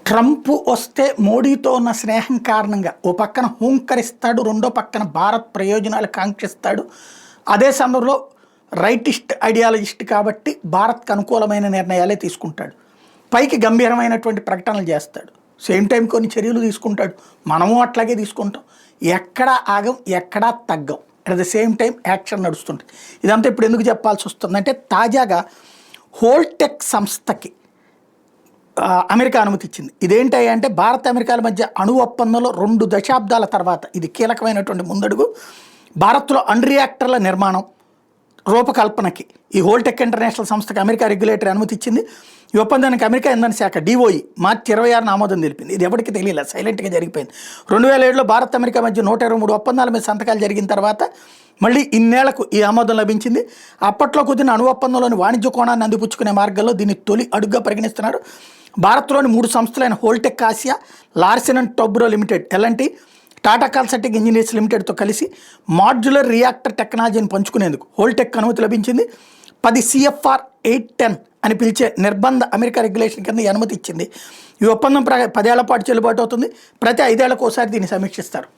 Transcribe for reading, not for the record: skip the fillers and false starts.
Trump వస్తే మోడీతో ఉన్న స్నేహం కారణంగా ఓ పక్కన హూంకరిస్తాడు, రెండో పక్కన భారత్ ప్రయోజనాలు కాంక్షిస్తాడు. అదే సమయంలో రైటిస్ట్ ఐడియాలజిస్ట్ కాబట్టి భారత్కు అనుకూలమైన నిర్ణయాలే తీసుకుంటాడు. పైకి గంభీరమైనటువంటి ప్రకటనలు చేస్తాడు, సేమ్ టైం కొన్ని చర్యలు తీసుకుంటాడు. మనము అట్లాగే తీసుకుంటాం. ఎక్కడా ఆగం, ఎక్కడా తగ్గం. At the same time action నడుస్తుంటుంది. ఇదంతా ఇప్పుడు ఎందుకు చెప్పాల్సి వస్తుందంటే, తాజాగా హోల్టెక్ సంస్థకి అమెరికా అనుమతి ఇచ్చింది. ఇదేంటి అంటే, భారత్ అమెరికాల మధ్య అణు ఒప్పందంలో 2 దశాబ్దాల తర్వాత ఇది కీలకమైనటువంటి ముందడుగు. భారత్లో రియాక్టర్ల నిర్మాణం రూపకల్పనకి ఈ హోల్టెక్ ఇంటర్నేషనల్ సంస్థకి అమెరికా రెగ్యులేటరీ అనుమతి ఇచ్చింది. ఈ ఒప్పందానికి అమెరికా ఇంధన శాఖ DOE మార్చి 26 ఆమోదం తెలిపింది. ఇది ఎవరికి తెలియలే, సైలెంట్గా జరిగిపోయింది. 2007లో భారత్ అమెరికా మధ్య 123 ఒప్పందాల మీద సంతకాలు జరిగిన తర్వాత మళ్ళీ ఇన్నేళ్లకు ఈ ఆమోదం లభించింది. అప్పట్లో కుదిరిన అణు ఒప్పందంలోని వాణిజ్య కోణాన్ని అందిపుచ్చుకునే మార్గంలో దీన్ని తొలి అడుగుగా పరిగణిస్తున్నారు. భారత్లోని 3 సంస్థలైన Holtec Asia, Larsen and Toubro limited LNT, Tata consulting engineers లిమిటెడ్తో కలిసి మాడ్యులర్ రియాక్టర్ టెక్నాలజీని పంచుకునేందుకు హోల్టెక్ అనుమతి లభించింది. 10 CFR 810 అని పిలిచే నిర్బంధ అమెరికా రెగ్యులేషన్ కింద ఈ అనుమతి ఇచ్చింది. ఈ ఒప్పందం 10 ఏళ్ల పాటు చెల్లుబాటు అవుతుంది. ప్రతి 5 ఏళ్లకు ఒకసారి దీన్ని సమీక్షిస్తారు.